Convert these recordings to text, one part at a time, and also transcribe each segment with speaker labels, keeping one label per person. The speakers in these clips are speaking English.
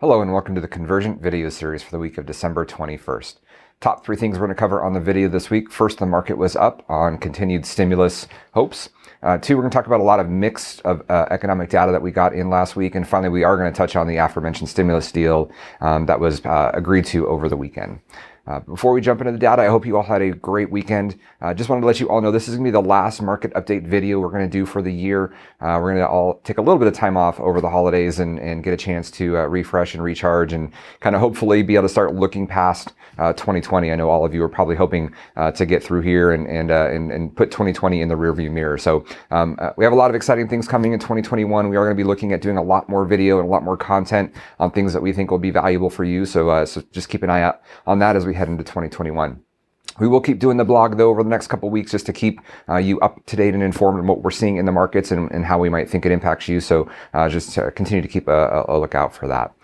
Speaker 1: Hello and welcome to the Convergent video series for the week of December 21st. Top three things we're going to cover on the video this week. First, the market was up on continued stimulus hopes. Two, we're going to talk about a lot of mixed economic data that we got in last week. And finally, we are going to touch on the aforementioned stimulus deal that was agreed to over the weekend. Before we jump into the data, I hope you all had a great weekend. Just wanted to let you all know this is going to be the last market update video we're going to do for the year. We're going to all take a little bit of time off over the holidays and get a chance to refresh and recharge and kind of hopefully be able to start looking past 2020. I know all of you are probably hoping to get through here and put 2020 in the rearview mirror. So we have a lot of exciting things coming in 2021. We are going to be looking at doing a lot more video and a lot more content on things that we think will be valuable for you. So just keep an eye out on that as we head into 2021. We will keep doing the blog, though, over the next couple of weeks just to keep you up to date and informed on what we're seeing in the markets and how we might think it impacts you. So just continue to keep a lookout for that.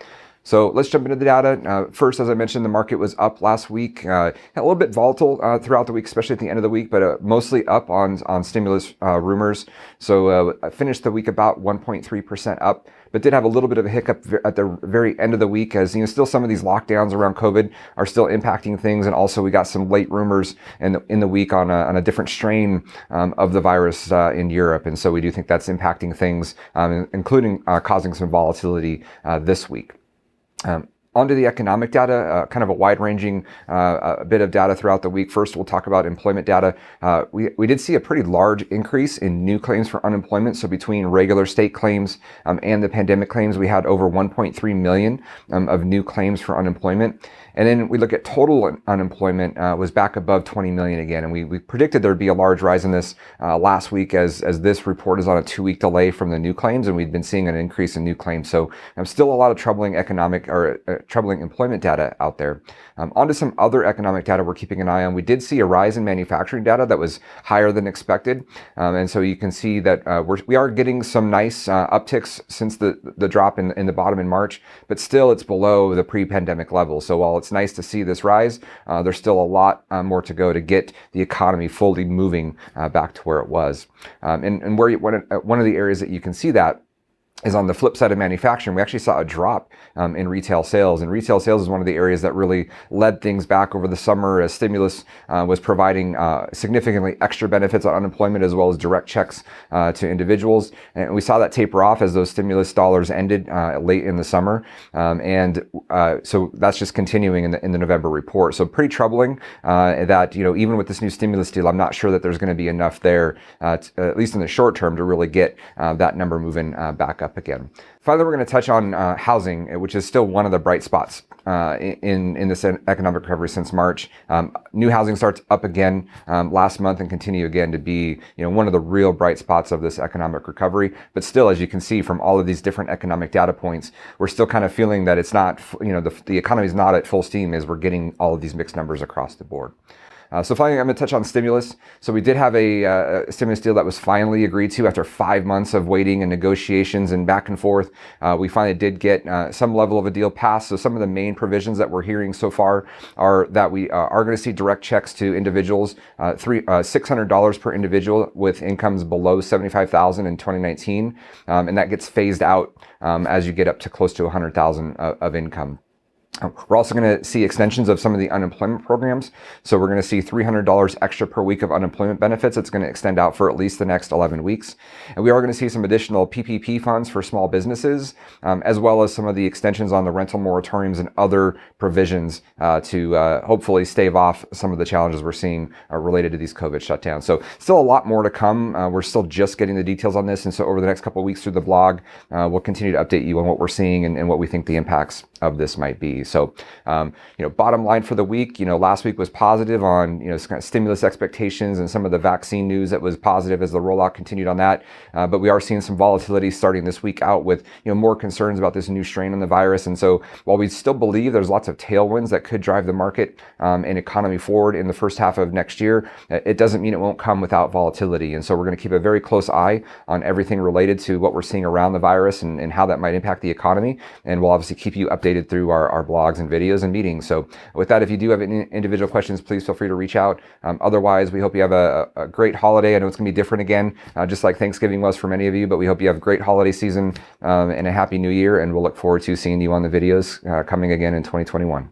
Speaker 1: So let's jump into the data. First, as I mentioned, the market was up last week. A little bit volatile throughout the week, especially at the end of the week, but mostly up on stimulus rumors. So I finished the week about 1.3% up, but did have a little bit of a hiccup at the very end of the week as, still some of these lockdowns around COVID are still impacting things. And also we got some late rumors in the week on a different strain of the virus in Europe. And so we do think that's impacting things, including causing some volatility this week. Onto the economic data, kind of a wide-ranging bit of data throughout the week. First, we'll talk about employment data. We did see a pretty large increase in new claims for unemployment. So between regular state claims and the pandemic claims, we had over 1.3 million of new claims for unemployment. And then we look at total unemployment was back above 20 million again. And we predicted there'd be a large rise in this last week as this report is on a 2-week delay from the new claims. And we've been seeing an increase in new claims. So still a lot of troubling troubling employment data out there. Onto some other economic data we're keeping an eye on. We did see a rise in manufacturing data that was higher than expected. And so you can see that we are getting some nice upticks since the drop in the bottom in March, but still it's below the pre-pandemic level. So while it's nice to see this rise, there's still a lot more to go to get the economy fully moving back to where it was. And where one of the areas that you can see that is on the flip side of manufacturing. We actually saw a drop in retail sales. And retail sales is one of the areas that really led things back over the summer as stimulus was providing significantly extra benefits on unemployment as well as direct checks to individuals. And we saw that taper off as those stimulus dollars ended late in the summer. So that's just continuing in the November report. So pretty troubling that, even with this new stimulus deal, I'm not sure that there's going to be enough there, at least in the short term, to really get that number moving back up again. Finally, we're going to touch on housing, which is still one of the bright spots in this economic recovery since March. New housing starts up again last month and continue again to be one of the real bright spots of this economic recovery. But still, as you can see from all of these different economic data points, we're still kind of feeling that it's not, the economy is not at full steam as we're getting all of these mixed numbers across the board. So finally, I'm going to touch on stimulus. So we did have a stimulus deal that was finally agreed to after 5 months of waiting and negotiations and back and forth. We finally did get some level of a deal passed. So some of the main provisions that we're hearing so far are that we are going to see direct checks to individuals, $600 per individual with incomes below $75,000 in 2019. And that gets phased out as you get up to close to $100,000 of income. We're also going to see extensions of some of the unemployment programs. So we're going to see $300 extra per week of unemployment benefits. It's going to extend out for at least the next 11 weeks. And we are going to see some additional PPP funds for small businesses, as well as some of the extensions on the rental moratoriums and other provisions to hopefully stave off some of the challenges we're seeing related to these COVID shutdowns. So still a lot more to come. We're still just getting the details on this. And so over the next couple of weeks through the blog, we'll continue to update you on what we're seeing and what we think the impacts of this might be. So, bottom line for the week, last week was positive on, kind of stimulus expectations and some of the vaccine news that was positive as the rollout continued on that. But we are seeing some volatility starting this week out with, more concerns about this new strain on the virus. And so while we still believe there's lots of tailwinds that could drive the market and economy forward in the first half of next year, it doesn't mean it won't come without volatility. And so we're going to keep a very close eye on everything related to what we're seeing around the virus and how that might impact the economy. And we'll obviously keep you updated through our blogs and videos and meetings. So with that, if you do have any individual questions, please feel free to reach out. Otherwise, we hope you have a great holiday. I know it's going to be different again, just like Thanksgiving was for many of you, but we hope you have a great holiday season and a happy new year, and we'll look forward to seeing you on the videos coming again in 2021.